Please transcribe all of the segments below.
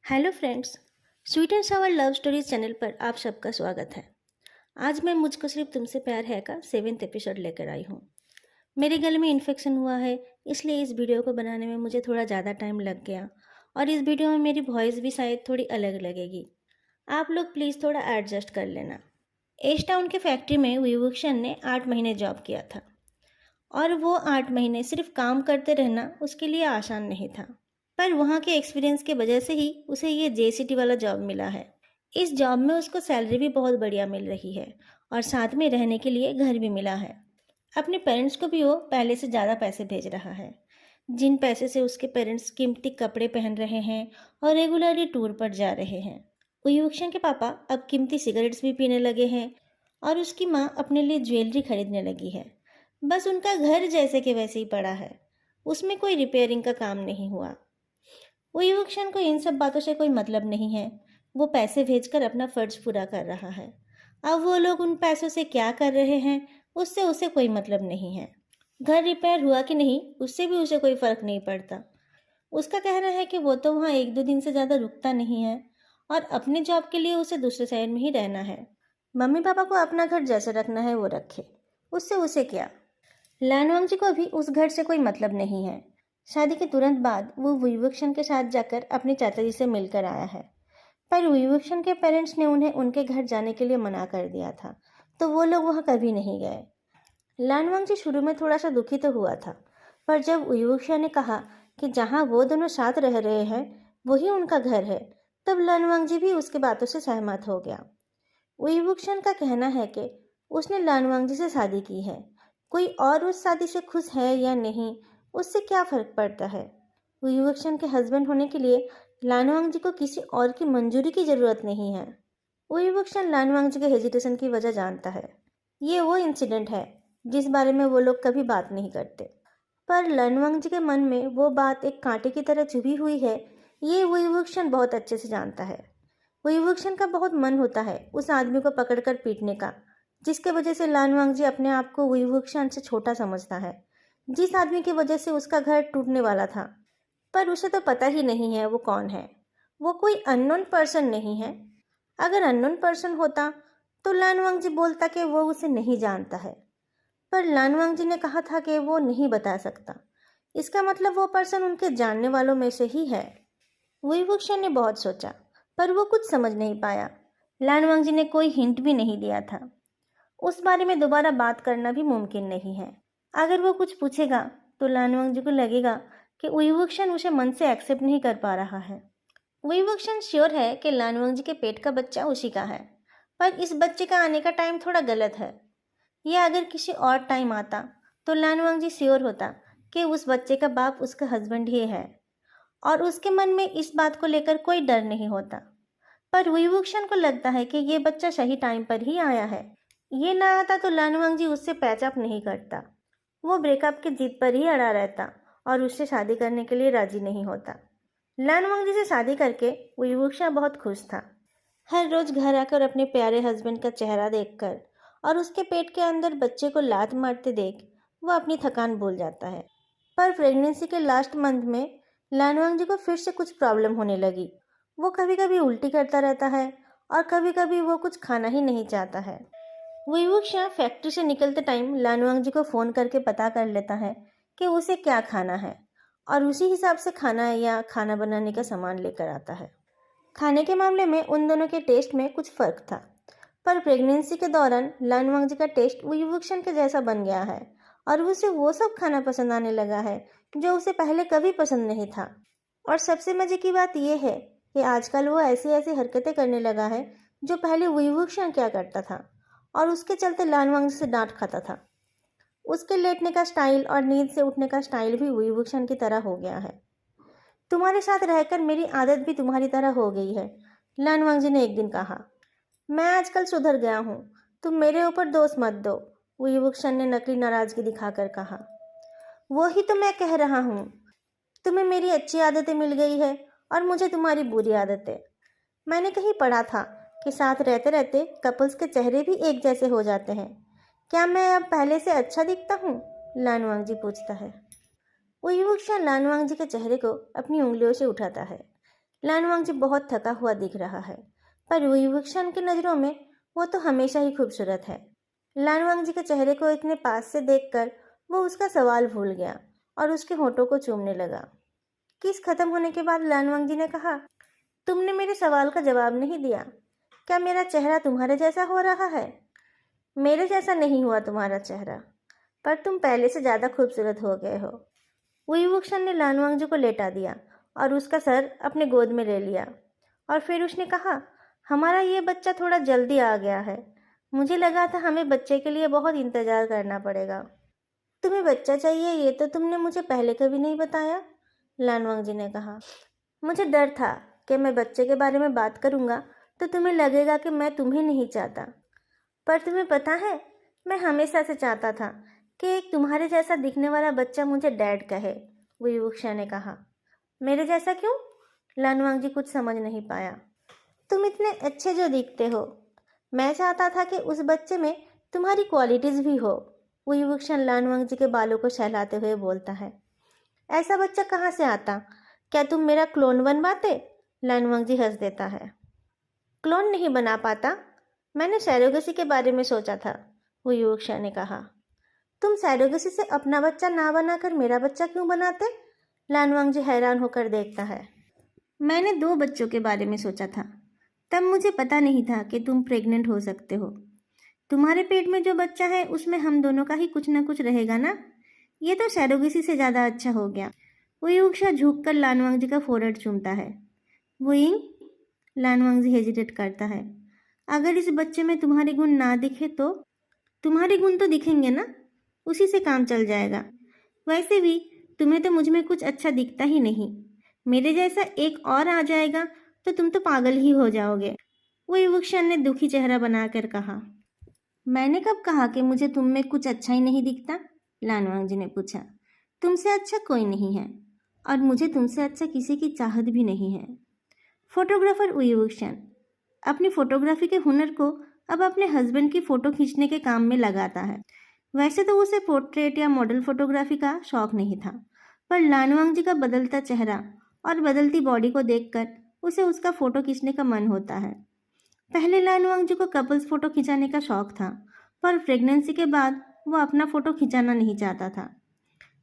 Hello friends, sweet and Sawar love stories channel पर आप सबका स्वागत है। आज मैं मुझको सिर्फ तुमसे प्यार है का 7th एपिसोड लेकर आई हूँ। मेरे गले में इन्फेक्शन हुआ है, इसलिए इस वीडियो को बनाने में मुझे थोड़ा ज़्यादा टाइम लग गया और इस वीडियो में मेरी वॉइस भी शायद थोड़ी अलग लगेगी। आप लोग प्लीज़ थोड़ा एडजस्ट कर लेना। एश टाउन के फैक्ट्री में विभूषण ने 8 महीने जॉब किया था और वो 8 महीने सिर्फ काम करते रहना उसके लिए आसान नहीं था। पर वहाँ के एक्सपीरियंस के वजह से ही उसे ये जेसीटी वाला जॉब मिला है। इस जॉब में उसको सैलरी भी बहुत बढ़िया मिल रही है और साथ में रहने के लिए घर भी मिला है। अपने पेरेंट्स को भी वो पहले से ज़्यादा पैसे भेज रहा है, जिन पैसे से उसके पेरेंट्स कीमती कपड़े पहन रहे हैं और रेगुलरली टूर पर जा रहे हैं। युवक्षण के पापा अब कीमती सिगरेट्स भी पीने लगे हैं और उसकी माँ अपने लिए ज्वेलरी खरीदने लगी है। बस उनका घर जैसे के वैसे ही पड़ा है, उसमें कोई रिपेयरिंग का काम नहीं हुआ। युवक्षण को इन सब बातों से कोई मतलब नहीं है। वो पैसे भेजकर अपना फर्ज पूरा कर रहा है। अब वो लोग उन पैसों से क्या कर रहे हैं उससे उसे कोई मतलब नहीं है। घर रिपेयर हुआ कि नहीं उससे भी उसे कोई फर्क नहीं पड़ता। उसका कहना है कि वो तो वहाँ 1-2 दिन से ज़्यादा रुकता नहीं है और अपने जॉब के लिए उसे दूसरे शहर में ही रहना है। मम्मी पापा को अपना घर जैसे रखना है वो रखे, उससे उसे क्या। लानवांग जी को भी उस घर से कोई मतलब नहीं है। शादी के तुरंत बाद वो विवक्षण के साथ जाकर अपने चाचा जी से मिलकर आया है, पर विवक्षण के पेरेंट्स ने उन्हें उनके घर जाने के लिए मना कर दिया था, तो वो लोग वहाँ कभी नहीं गए। लानवांग जी शुरू में थोड़ा सा दुखी तो हुआ था, पर जब विवक्षण ने कहा कि जहाँ वो दोनों साथ रह रहे हैं वही उनका घर है, तब लानवांग जी भी उसकी बातों से सहमत हो गया। विवक्षण का कहना है कि उसने लानवांग जी से शादी की है, कोई और उस शादी से खुश है या नहीं उससे क्या फर्क पड़ता है। युवक्षण के हस्बैंड होने के लिए लानवांग जी को किसी और की मंजूरी की जरूरत नहीं है। युवक्षण लानवांग जी के हेजिटेशन की वजह जानता है। ये वो इंसिडेंट है जिस बारे में वो लोग कभी बात नहीं करते, पर लानवांग जी के मन में वो बात एक कांटे की तरह चुभी हुई है, ये युवक्षण बहुत अच्छे से जानता है। युवक्षण का बहुत मन होता है उस आदमी को पकड़कर पीटने का, जिसके वजह से लानवांग जी अपने आप को युवक्षण से छोटा समझता है, जिस आदमी की वजह से उसका घर टूटने वाला था। पर उसे तो पता ही नहीं है वो कौन है। वो कोई अननोन पर्सन नहीं है। अगर अननोन पर्सन होता तो लानवांग जी बोलता कि वो उसे नहीं जानता है, पर लानवांग जी ने कहा था कि वो नहीं बता सकता। इसका मतलब वो पर्सन उनके जानने वालों में से ही है। विभूषण ने बहुत सोचा, पर वो कुछ समझ नहीं पाया। लानवांग जी ने कोई हिंट भी नहीं दिया था। उस बारे में दोबारा बात करना भी मुमकिन नहीं है। अगर वो कुछ पूछेगा तो लानवांग जी को लगेगा कि विभूषण उसे मन से एक्सेप्ट नहीं कर पा रहा है। विभूषण श्योर है कि लानवांग जी के पेट का बच्चा उसी का है, पर इस बच्चे का आने का टाइम थोड़ा गलत है। या अगर किसी और टाइम आता तो लानवांग जी श्योर होता कि उस बच्चे का बाप उसका हस्बैंड ही है और उसके मन में इस बात को लेकर कोई डर नहीं होता। पर विभूषण को लगता है कि ये बच्चा सही टाइम पर ही आया है। ये ना आता तो लानवांग जी उससे पैचअप नहीं करता। वो ब्रेकअप की जिद पर ही अड़ा रहता और उससे शादी करने के लिए राजी नहीं होता। लानवांग जी से शादी करके विभूषण बहुत खुश था। हर रोज घर आकर अपने प्यारे हस्बैंड का चेहरा देखकर और उसके पेट के अंदर बच्चे को लात मारते देख वो अपनी थकान भूल जाता है। पर प्रेगनेंसी के लास्ट मंथ में लानवांग जी को फिर से कुछ प्रॉब्लम होने लगी। वो कभी कभी उल्टी करता रहता है और कभी कभी वो कुछ खाना ही नहीं चाहता है। विभूषण फैक्ट्री से निकलते टाइम लानवांग जी को फ़ोन करके पता कर लेता है कि उसे क्या खाना है और उसी हिसाब से खाना या खाना बनाने का सामान लेकर आता है। खाने के मामले में उन दोनों के टेस्ट में कुछ फ़र्क था, पर प्रेगनेंसी के दौरान लानवांग जी का टेस्ट विभूषण के जैसा बन गया है और उसे वो सब खाना पसंद आने लगा है जो उसे पहले कभी पसंद नहीं था। और सबसे मज़े की बात यह है कि आजकल वो ऐसी ऐसी हरकतें करने लगा है जो पहले विभूषण क्या करता था और उसके चलते लानवांग से डांट खाता था। उसके लेटने का स्टाइल और नींद से उठने का स्टाइल भी विभूषण की तरह हो गया है। तुम्हारे साथ रहकर मेरी आदत भी तुम्हारी तरह हो गई है, लानवांग जी ने एक दिन कहा। मैं आजकल सुधर गया हूँ, तुम मेरे ऊपर दोष मत दो, विभूषण ने नकली नाराजगी दिखाकर कहा। वो ही तो मैं कह रहा हूँ, तुम्हें मेरी अच्छी आदतें मिल गई है और मुझे तुम्हारी बुरी आदतें। मैंने कहीं पढ़ा था कि साथ रहते रहते कपल्स के चेहरे भी एक जैसे हो जाते हैं। क्या मैं अब पहले से अच्छा दिखता हूँ? लानवांग जी पूछता है। वो युवक लानवांग जी के चेहरे को अपनी उंगलियों से उठाता है। लानवांगजी बहुत थका हुआ दिख रहा है, पर विवक्षण की नज़रों में वो तो हमेशा ही खूबसूरत है। लानवांगजी के चेहरे को इतने पास से देखकर वो उसका सवाल भूल गया और उसके होठों को चूमने लगा। किस खत्म होने के बाद लानवांगजी ने कहा, तुमने मेरे सवाल का जवाब नहीं दिया। क्या मेरा चेहरा तुम्हारे जैसा हो रहा है? मेरे जैसा नहीं हुआ तुम्हारा चेहरा, पर तुम पहले से ज़्यादा खूबसूरत हो गए हो। विवक्षण ने लानवांगजी को लेटा दिया और उसका सर अपने गोद में ले लिया और फिर उसने कहा, हमारा ये बच्चा थोड़ा जल्दी आ गया है। मुझे लगा था हमें बच्चे के लिए बहुत इंतज़ार करना पड़ेगा। तुम्हें बच्चा चाहिए ये तो तुमने मुझे पहले कभी नहीं बताया, लानवांगजी ने कहा। मुझे डर था कि मैं बच्चे के बारे में बात करूँगा तो तुम्हें लगेगा कि मैं तुम्हें नहीं चाहता। पर तुम्हें पता है, मैं हमेशा से चाहता था कि एक तुम्हारे जैसा दिखने वाला बच्चा मुझे डैड कहे, विवक्षा ने कहा। मेरे जैसा क्यों? लानवांगजी कुछ समझ नहीं पाया। तुम इतने अच्छे जो दिखते हो। मैं चाहता था कि उस बच्चे में तुम्हारी क्वालिटीज़ भी हो, विवक्षण लानवांगजी के बालों को सहलाते हुए बोलता है। ऐसा बच्चा कहाँ से आता? क्या तुम मेरा क्लोन बनवाते? लानवांगजी हंस देता है। क्लोन नहीं बना पाता, मैंने सैरोगेसी के बारे में सोचा था, विवक्षा ने कहा। तुम सैरोगेसी से अपना बच्चा ना बनाकर मेरा बच्चा क्यों बनाते? लानवांगजी हैरान होकर देखता है। मैंने 2 बच्चों के बारे में सोचा था। तब मुझे पता नहीं था कि तुम प्रेग्नेंट हो सकते हो। तुम्हारे पेट में जो बच्चा है उसमें हम दोनों का ही कुछ ना कुछ रहेगा ना। ये तो सैरोगेसी से ज़्यादा अच्छा हो गया। विवक्षा झुककर लानवांगजी का फोrehead चूमता है। वुइंग, लानवांगजी हेजिटेट करता है। अगर इस बच्चे में तुम्हारे गुण ना दिखे तो? तुम्हारे गुण तो दिखेंगे ना, उसी से काम चल जाएगा। वैसे भी तुम्हें तो मुझ में कुछ अच्छा दिखता ही नहीं। मेरे जैसा एक और आ जाएगा तो तुम तो पागल ही हो जाओगे, विवक्षण ने दुखी चेहरा बनाकर कहा। मैंने कब कहा कि मुझे तुम में कुछ अच्छा ही नहीं दिखता? लानवांगजी ने पूछा। तुमसे अच्छा कोई नहीं है और मुझे तुमसे अच्छा किसी की चाहत भी नहीं है। फोटोग्राफर विवक्षण अपनी फोटोग्राफी के हुनर को अब अपने हस्बैंड की फ़ोटो खींचने के काम में लगाता है। वैसे तो उसे पोर्ट्रेट या मॉडल फोटोग्राफी का शौक नहीं था, पर लानवांगजी का बदलता चेहरा और बदलती बॉडी को देखकर उसे उसका फ़ोटो खींचने का मन होता है। पहले लानवांगजी को कपल्स फ़ोटो खिंचाने का शौक था, पर प्रेगनेंसी के बाद वो अपना फ़ोटो खिंचाना नहीं चाहता था।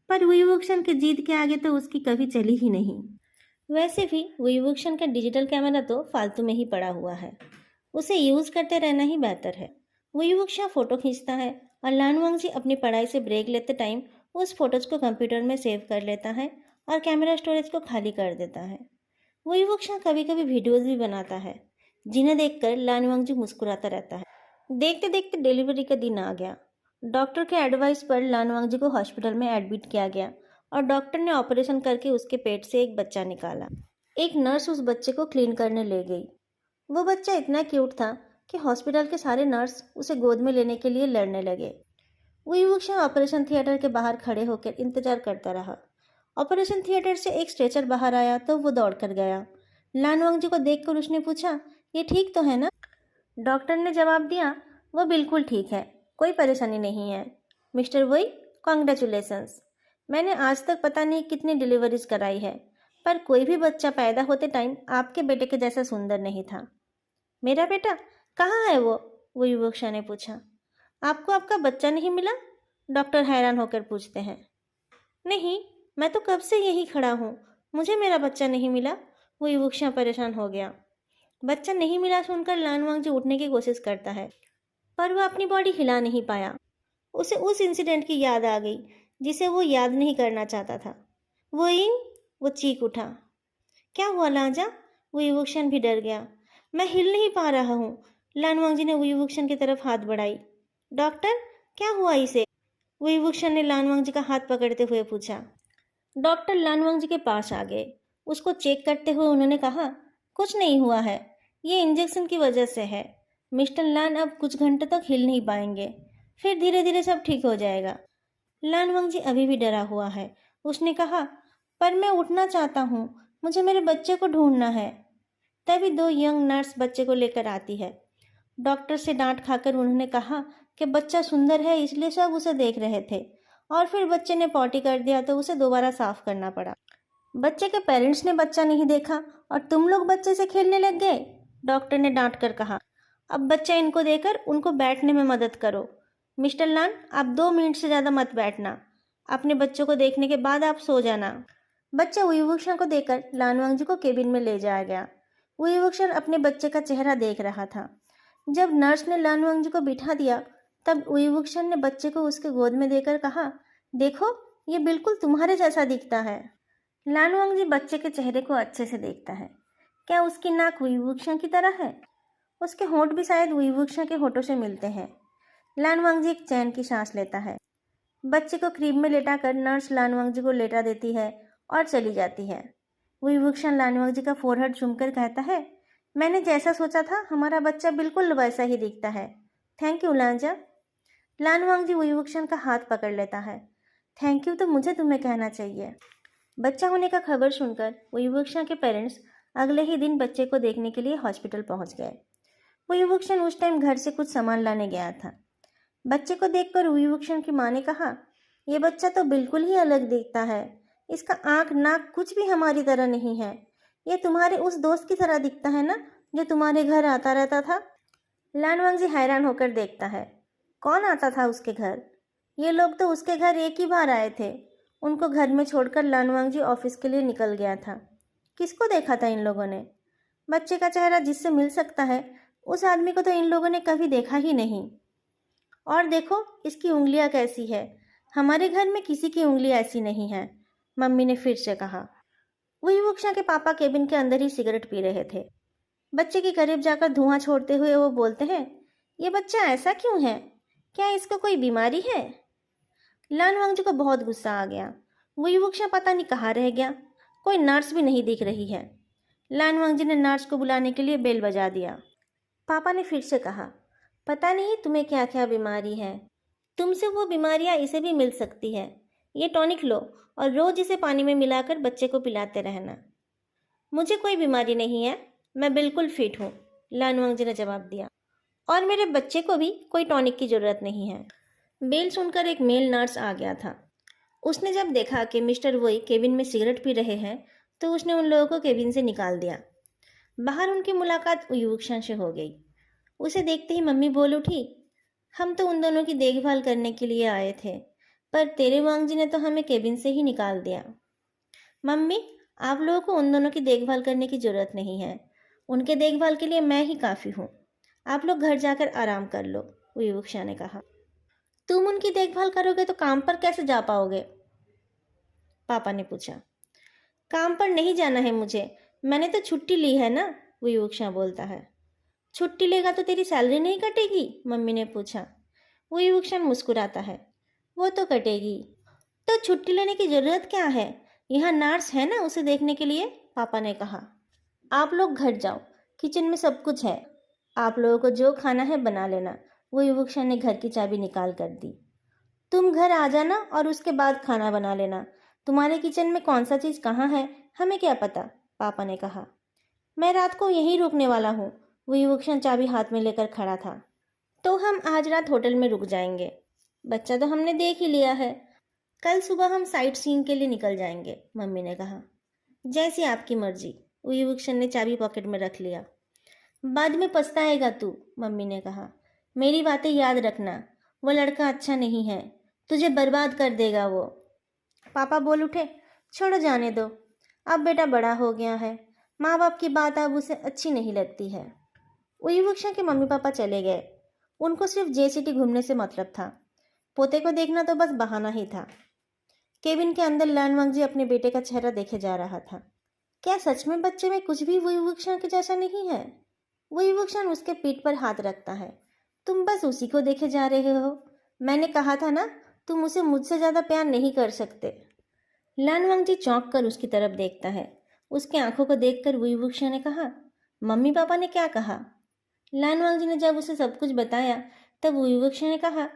पर विवक्षण के जिद के आगे तो उसकी कभी चली ही नहीं। वैसे भी विवक्षण का डिजिटल कैमरा तो फालतू में ही पड़ा हुआ है, उसे यूज़ करते रहना ही बेहतर है। विवक्षा फ़ोटो खींचता है और लानवांगजी अपनी पढ़ाई से ब्रेक लेते टाइम उस फोटोज़ को कंप्यूटर में सेव कर लेता है और कैमरा स्टोरेज को खाली कर देता है। विवक्षा कभी कभी वीडियोज़ भी बनाता है, जिन्हें देखकर लानवांगजी मुस्कुराता रहता है। देखते देखते डिलीवरी का दिन आ गया। डॉक्टर के एडवाइस पर लानवांगजी को हॉस्पिटल में एडमिट किया गया और डॉक्टर ने ऑपरेशन करके उसके पेट से एक बच्चा निकाला। एक नर्स उस बच्चे को क्लीन करने ले गई। वो बच्चा इतना क्यूट था कि हॉस्पिटल के सारे नर्स उसे गोद में लेने के लिए लड़ने लगे। विवक्षा ऑपरेशन थिएटर के बाहर खड़े होकर इंतजार करता रहा। ऑपरेशन थिएटर से एक स्ट्रेचर बाहर आया तो वो दौड़कर गया। लानवांगजी को देखकर उसने पूछा, ये ठीक तो है ना? डॉक्टर ने जवाब दिया, वो बिल्कुल ठीक है, कोई परेशानी नहीं है। Mister we, congratulations. मैंने आज तक पता नहीं कितनी डिलीवरीज कराई है, पर कोई भी बच्चा पैदा होते टाइम आपके बेटे के जैसा सुंदर नहीं था। मेरा बेटा कहाँ है वो विवक्षा ने पूछा। आपको आपका बच्चा नहीं मिला? डॉक्टर हैरान होकर पूछते हैं। नहीं, मैं तो कब से यहीं खड़ा हूँ, मुझे मेरा बच्चा नहीं मिला, विवक्षा परेशान हो गया। बच्चा नहीं मिला सुनकर लानवांगजी उठने की कोशिश करता है, पर वह अपनी बॉडी हिला नहीं पाया। उसे उस इंसिडेंट की याद आ गई जिसे वो याद नहीं करना चाहता था। वो चीख उठा। क्या हुआ लांजा? विवक्षण भी डर गया। मैं हिल नहीं पा रहा हूँ। लानवांगजी ने विवक्षण की तरफ हाथ बढ़ाई। डॉक्टर, क्या हुआ इसे? विवक्षण ने लानवांगजी का हाथ पकड़ते हुए पूछा। डॉक्टर लानवांगजी के पास आ गए। उसको चेक करते हुए उन्होंने कहा, कुछ नहीं हुआ है, ये इंजेक्शन की वजह से है। मिस्टर लान अब कुछ घंटे तक हिल नहीं पाएंगे, फिर धीरे धीरे सब ठीक हो जाएगा। लानवांगजी अभी भी डरा हुआ है। उसने कहा, पर मैं उठना चाहता हूँ, मुझे मेरे बच्चे को ढूंढना है। तभी 2 यंग नर्स बच्चे को लेकर आती है। डॉक्टर से डांट खाकर उन्होंने कहा कि बच्चा सुंदर है इसलिए सब उसे देख रहे थे, और फिर बच्चे ने पॉटी कर दिया तो उसे दोबारा साफ करना पड़ा। बच्चे के पेरेंट्स ने बच्चा नहीं देखा और तुम लोग बच्चे से खेलने लग गए, डॉक्टर ने डांट कर कहा। अब बच्चा इनको देकर उनको बैठने में मदद करो। मिस्टर लान, आप 2 मिनट से ज़्यादा मत बैठना। अपने बच्चों को देखने के बाद आप सो जाना। बच्चा वुईवुक्शन को देकर लानवांगजी को केबिन में ले जाया गया। वुईवुक्शन अपने बच्चे का चेहरा देख रहा था। जब नर्स ने लानवांगजी को बिठा दिया तब वुईवुक्शन ने बच्चे को उसके गोद में देकर कहा, देखो ये बिल्कुल तुम्हारे जैसा दिखता है। लानवांगजी बच्चे के चेहरे को अच्छे से देखता है। क्या उसकी नाक वुईवुक्शन की तरह है? उसके होंठ भी शायद वुईवुक्शन के होठों से मिलते हैं। लानवांगजी एक चैन की सांस लेता है। बच्चे को क्रीब में लेटाकर नर्स लानवांगजी को लेटा देती है और चली जाती है। वुईवुक्शन लानवांगजी का फोरहेड चूमकर कहता है, मैंने जैसा सोचा था हमारा बच्चा बिल्कुल वैसा ही दिखता है। थैंक यू लांजा। लानवांगजी वुईवुक्शन का हाथ पकड़ लेता है। थैंक यू तो मुझे तुम्हें कहना चाहिए। बच्चा होने का खबर सुनकर वुईवुक्शन के पेरेंट्स अगले ही दिन बच्चे को देखने के लिए हॉस्पिटल पहुंच गए। वुईवुक्शन उस टाइम घर से कुछ सामान लाने गया था। बच्चे को देखकर वुईवुक्शन की माँ ने कहा, यह बच्चा तो बिल्कुल ही अलग दिखता है। इसका आँख नाक कुछ भी हमारी तरह नहीं है। ये तुम्हारे उस दोस्त की तरह दिखता है ना, जो तुम्हारे घर आता रहता था। लानवांगजी हैरान होकर देखता है। कौन आता था उसके घर? ये लोग तो उसके घर एक ही बार आए थे। उनको घर में छोड़कर लानवांगजी ऑफिस के लिए निकल गया था। किसको देखा था इन लोगों ने? बच्चे का चेहरा जिससे मिल सकता है उस आदमी को तो इन लोगों ने कभी देखा ही नहीं। और देखो इसकी उंगलियां कैसी है। हमारे घर में किसी की उंगली ऐसी नहीं है, मम्मी ने फिर से कहा। वुईवुक्शन के पापा केबिन के अंदर ही सिगरेट पी रहे थे। बच्चे के करीब जाकर धुआं छोड़ते हुए वो बोलते हैं, ये बच्चा ऐसा क्यों है? क्या इसको कोई बीमारी है? लानवांगजी को बहुत गुस्सा आ गया। वुईवुक्शन पता नहीं कहाँ रह गया। कोई नर्स भी नहीं दिख रही है। लानवांगजी ने नर्स को बुलाने के लिए बेल बजा दिया। पापा ने फिर से कहा, पता नहीं तुम्हें क्या क्या बीमारी है। तुमसे वो बीमारियां इसे भी मिल सकती है। ये टॉनिक लो और रोज इसे पानी में मिलाकर बच्चे को पिलाते रहना। मुझे कोई बीमारी नहीं है, मैं बिल्कुल फिट हूँ, लानवांगजी ने जवाब दिया। और मेरे बच्चे को भी कोई टॉनिक की ज़रूरत नहीं है। बेल सुनकर एक मेल नर्स आ गया था। उसने जब देखा कि मिस्टर वोई केबिन में सिगरेट पी रहे हैं तो उसने उन लोगों को केबिन से निकाल दिया। बाहर उनकी मुलाकात वुईवुक्शन से हो गई। उसे देखते ही मम्मी बोल उठी, हम तो उन दोनों की देखभाल करने के लिए आए थे, पर तेरे वांगजी ने तो हमें केबिन से ही निकाल दिया। मम्मी, आप लोगों को उन दोनों की देखभाल करने की ज़रूरत नहीं है। उनके देखभाल के लिए मैं ही काफ़ी हूँ। आप लोग घर जाकर आराम कर लो, वुईवुक्शन ने कहा। तुम उनकी देखभाल करोगे तो काम पर कैसे जा पाओगे? पापा ने पूछा। काम पर नहीं जाना है मुझे, मैंने तो छुट्टी ली है ना, वुईवुक्शन बोलता है। छुट्टी लेगा तो तेरी सैलरी नहीं कटेगी? मम्मी ने पूछा। वुईवुक्शन मुस्कुराता है। वो तो कटेगी। तो छुट्टी लेने की ज़रूरत क्या है? यहाँ नर्स है ना उसे देखने के लिए, पापा ने कहा। आप लोग घर जाओ, किचन में सब कुछ है। आप लोगों को जो खाना है बना लेना, वुईवुक्शन ने घर की चाबी निकाल कर दी। तुम घर आ जाना और उसके बाद खाना बना लेना। तुम्हारे किचन में कौन सा चीज़ कहाँ है हमें क्या पता, पापा ने कहा। मैं रात को यहीं रुकने वाला हूँ। वुईवुक्शन चाबी हाथ में लेकर खड़ा था। तो हम आज रात होटल में रुक जाएंगे। बच्चा तो हमने देख ही लिया है। कल सुबह हम साइट सीइंग के लिए निकल जाएंगे, मम्मी ने कहा। जैसी आपकी मर्जी, वुईवुक्शन ने चाबी पॉकेट में रख लिया। बाद में पछताएगा तू, मम्मी ने कहा। मेरी बातें याद रखना, वो लड़का अच्छा नहीं है, तुझे बर्बाद कर देगा वो। पापा बोल उठे, छोड़ो जाने दो, अब बेटा बड़ा हो गया है, माँ बाप की बात अब उसे अच्छी नहीं लगती है। वुईवुक्शन के मम्मी पापा चले गए। उनको सिर्फ जे सिटी घूमने से मतलब था। पोते को देखना तो बस बहाना ही था। केबिन के अंदर लानवांगजी अपने बेटे का चेहरा देखे जा रहा था। क्या सच में बच्चे में कुछ भी वुईवुक्शन के जैसा नहीं है? वुईवुक्शन उसके पीठ पर हाथ रखता है। तुम बस उसी को देखे जा रहे हो। मैंने कहा था ना, तुम उसे मुझसे ज़्यादा प्यार नहीं कर सकते। लानवांगजी चौंक कर उसकी तरफ देखता है। उसके आंखों को देखकर वुईवुक्शन ने कहा, मम्मी पापा ने क्या कहा? लानवांगजी ने जब उसे सब कुछ बताया तब वुईवुक्शन ने कहा,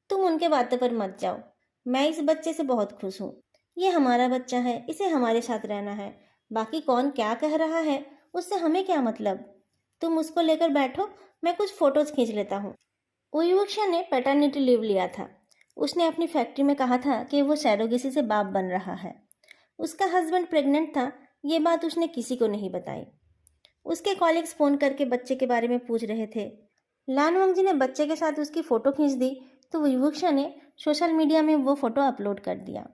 तुम उनके बातों पर मत जाओ। मैं इस बच्चे से बहुत खुश हूँ। ये हमारा बच्चा है, इसे हमारे साथ रहना है। बाकी कौन क्या कह रहा है उससे हमें क्या मतलब। तुम उसको लेकर बैठो, मैं कुछ फ़ोटोज़ खींच लेता हूँ। वुईवुक्शन ने पैटर्निटी लीव लिया था। उसने अपनी फैक्ट्री में कहा था कि वो सैरोगेसी से बाप बन रहा है। उसका हस्बैंड प्रेग्नेंट था, ये बात उसने किसी को नहीं बताई। उसके कॉलीग्स फ़ोन करके बच्चे के बारे में पूछ रहे थे। लान वांगजी ने बच्चे के साथ उसकी फ़ोटो खींच दी तो विवुक्षा ने सोशल मीडिया में वो फ़ोटो अपलोड कर दिया।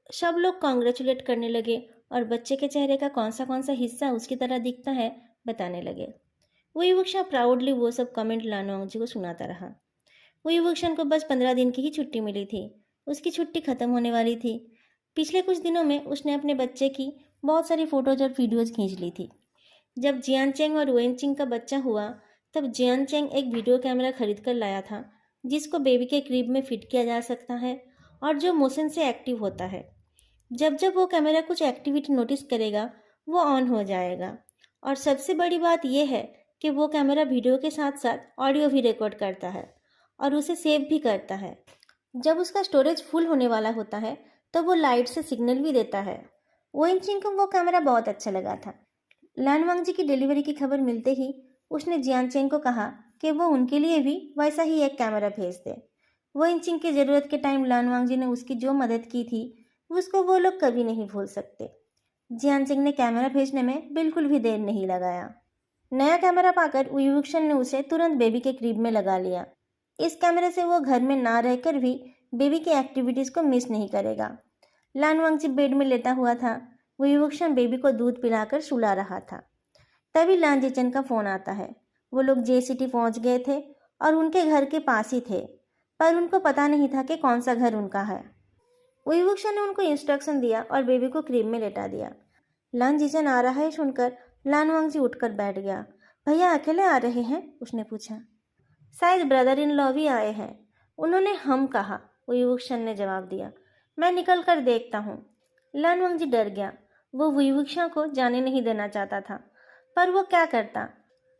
सब लोग कॉन्ग्रेचुलेट करने लगे और बच्चे के चेहरे का कौन सा हिस्सा उसकी तरह दिखता है बताने लगे। विवुक्षा प्राउडली वो सब कमेंट लान वांगजी को सुनाता रहा। विवुक्षन को बस 15 दिन की ही छुट्टी मिली थी। उसकी छुट्टी खत्म होने वाली थी। पिछले कुछ दिनों में उसने अपने बच्चे की बहुत सारी फ़ोटोज और वीडियोज़ खींच ली थी। जब जियानचेंग और वेनचिंग का बच्चा हुआ तब जियानचेंग एक वीडियो कैमरा खरीद कर लाया था जिसको बेबी के क्रीब में फिट किया जा सकता है और जो मोशन से एक्टिव होता है। जब जब वो कैमरा कुछ एक्टिविटी नोटिस करेगा वो ऑन हो जाएगा। और सबसे बड़ी बात यह है कि वो कैमरा वीडियो के साथ साथ ऑडियो भी रिकॉर्ड करता है और उसे सेव भी करता है। जब उसका स्टोरेज फुल होने वाला होता है तो वो लाइट से सिग्नल भी देता है। वेनचिंग को वो कैमरा बहुत अच्छा लगा था। लान वांगजी की डिलीवरी की खबर मिलते ही उसने जियानचेंग को कहा कि वो उनके लिए भी वैसा ही एक कैमरा भेज दे। वेनचिंग की ज़रूरत के टाइम लान वांगजी ने उसकी जो मदद की थी उसको वो लोग कभी नहीं भूल सकते। जियानचेंग ने कैमरा भेजने में बिल्कुल भी देर नहीं लगाया। नया कैमरा पाकर विवुक्षन ने उसे तुरंत बेबी के क्रीब में लगा लिया। इस कैमरे से वो घर में ना रहकर भी बेबी की एक्टिविटीज़ को मिस नहीं करेगा। लान वांगजी बेड में लेटा हुआ था। विवुक्षन बेबी को दूध पिलाकर सुला रहा था। तभी लान जिचन का फ़ोन आता है। वो लोग जे सिटी पहुँच गए थे और उनके घर के पास ही थे, पर उनको पता नहीं था कि कौन सा घर उनका है। विवुक्षन ने उनको इंस्ट्रक्शन दिया और बेबी को क्रीम में लेटा दिया। लान जिचन आ रहा है सुनकर लान वांगजी उठकर बैठ गया। भैया अकेले आ रहे हैं? उसने पूछा। शायद ब्रदर इन लॉ भी आए हैं, उन्होंने हम कहा, विवुक्षन ने जवाब दिया। मैं निकल कर देखता हूँ। लान वांगजी डर गया। वो विवुक्षा को जाने नहीं देना चाहता था, पर वो क्या करता।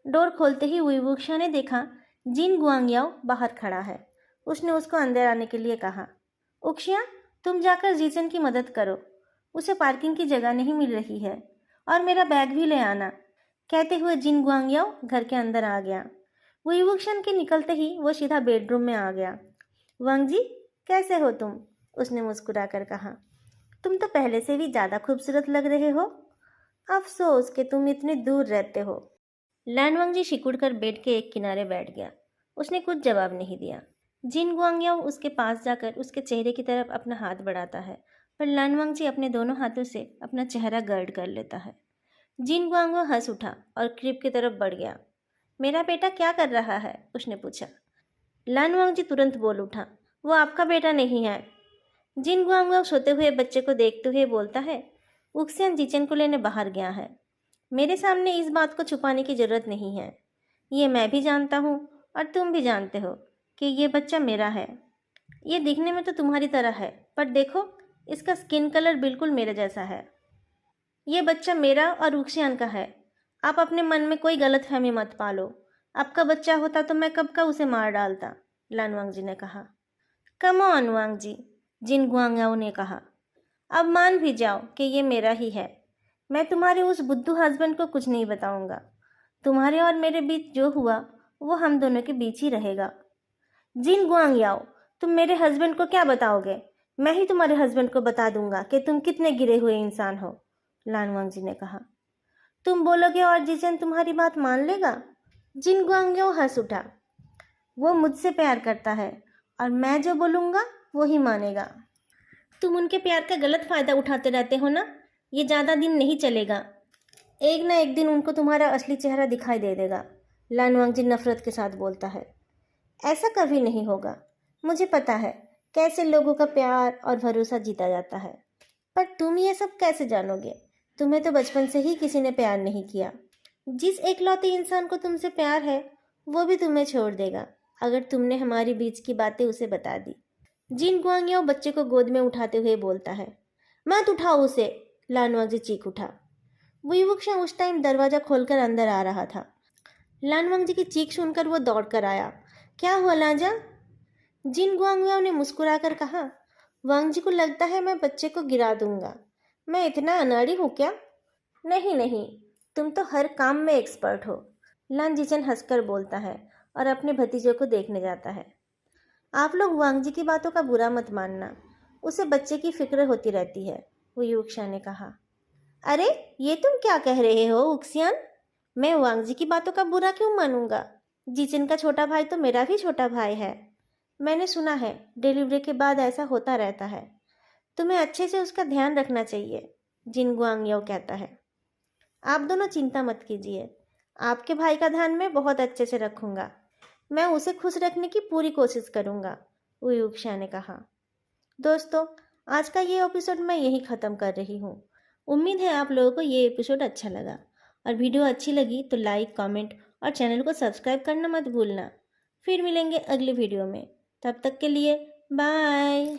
डोर खोलते ही विवुक्षा ने देखा जिन गुआंगयाओ बाहर खड़ा है। उसने उसको अंदर आने के लिए कहा। उक्शिया, तुम जाकर जीचन की मदद करो, उसे पार्किंग की जगह नहीं मिल रही है, और मेरा बैग भी ले आना। कहते हुए जिन गुआंगयाओ घर के अंदर आ गया। विवुक्षन के निकलते ही वो सीधा बेडरूम में आ गया। वांगजी, कैसे हो तुम? उसने मुस्कुराकर कहा। तुम तो पहले से भी ज़्यादा खूबसूरत लग रहे हो। अफसोस कि तुम इतने दूर रहते हो। लान वांगजी सिकुड़ कर बेड के एक किनारे बैठ गया। उसने कुछ जवाब नहीं दिया। जिन गुआंगयाओ उसके पास जाकर उसके चेहरे की तरफ अपना हाथ बढ़ाता है, पर लान वांगजी अपने दोनों हाथों से अपना चेहरा गर्ड कर लेता है। जिन गुआंगयाओ हंस उठा और क्रीब की तरफ बढ़ गया। मेरा बेटा क्या कर रहा है? उसने पूछा। लान वांगजी तुरंत बोल उठा। वो आपका बेटा नहीं है। जिन गुआंगयाओ सोते हुए बच्चे को देखते हुए बोलता है। उक्सियन जिचन को लेने बाहर गया है। मेरे सामने इस बात को छुपाने की जरूरत नहीं है। ये मैं भी जानता हूँ और तुम भी जानते हो कि ये बच्चा मेरा है। ये दिखने में तो तुम्हारी तरह है, पर देखो इसका स्किन कलर बिल्कुल मेरे जैसा है। ये बच्चा मेरा और उक्सियन का है। आप अपने मन में कोई गलतफहमी मत पालो। आपका बच्चा होता तो मैं कब का उसे मार डालता, लान वांगजी ने कहा। कम ऑन वांगजी, जिन गुआंगयाओ ने कहा। अब मान भी जाओ कि ये मेरा ही है। मैं तुम्हारे उस बुद्धू हस्बैंड को कुछ नहीं बताऊंगा। तुम्हारे और मेरे बीच जो हुआ वो हम दोनों के बीच ही रहेगा। जिन गुआंगयाओ, तुम मेरे हस्बैंड को क्या बताओगे? मैं ही तुम्हारे हस्बैंड को बता दूंगा कि तुम कितने गिरे हुए इंसान हो, लान वांगजी ने कहा। तुम बोलोगे और जिचन तुम्हारी बात मान लेगा? जिन गुआंगयाओ हंस उठा। वो मुझसे प्यार करता है और मैं जो बोलूँगा वो ही मानेगा। तुम उनके प्यार का गलत फ़ायदा उठाते रहते हो ना। ये ज़्यादा दिन नहीं चलेगा। एक ना एक दिन उनको तुम्हारा असली चेहरा दिखाई दे देगा, लान वांगजी नफरत के साथ बोलता है। ऐसा कभी नहीं होगा। मुझे पता है कैसे लोगों का प्यार और भरोसा जीता जाता है, पर तुम ये सब कैसे जानोगे? तुम्हें तो बचपन से ही किसी ने प्यार नहीं किया। जिस एकलौते इंसान को तुमसे प्यार है वो भी तुम्हें छोड़ देगा अगर तुमने हमारी बीच की बातें उसे बता दी। जिन गुआंगयाओ बच्चे को गोद में उठाते हुए बोलता है। मत उठाओ उसे, लान वांगजी चीख उठा। विवुक्षा उस टाइम दरवाजा खोलकर अंदर आ रहा था। लान वांगजी की चीख सुनकर वो दौड़कर आया। क्या हुआ लांजा? जिन गुआंगयाओ ने मुस्कुराकर कहा। वांगजी को लगता है मैं बच्चे को गिरा दूंगा। मैं इतना अनाड़ी हूँ क्या? नहीं नहीं, तुम तो हर काम में एक्सपर्ट हो, लान जिचन हंसकर बोलता है और अपने भतीजे को देखने जाता है। आप लोग वांगजी की बातों का बुरा मत मानना, उसे बच्चे की फिक्र होती रहती है, वुयूक्षा ने कहा। अरे ये तुम क्या कह रहे हो उक्सियान? मैं वांगजी की बातों का बुरा क्यों मानूंगा? जीचन का छोटा भाई तो मेरा भी छोटा भाई है। मैंने सुना है डिलीवरी के बाद ऐसा होता रहता है। तुम्हें अच्छे से उसका ध्यान रखना चाहिए, जिन गुआंगयो कहता है। आप दोनों चिंता मत कीजिए, आपके भाई का ध्यान मैं बहुत अच्छे से रखूंगा। मैं उसे खुश रखने की पूरी कोशिश करूंगा, वुयूक्षा ने कहा। दोस्तों, आज का ये एपिसोड मैं यहीं ख़त्म कर रही हूँ। उम्मीद है आप लोगों को ये एपिसोड अच्छा लगा, और वीडियो अच्छी लगी तो लाइक, कमेंट और चैनल को सब्सक्राइब करना मत भूलना। फिर मिलेंगे अगले वीडियो में। तब तक के लिए बाय।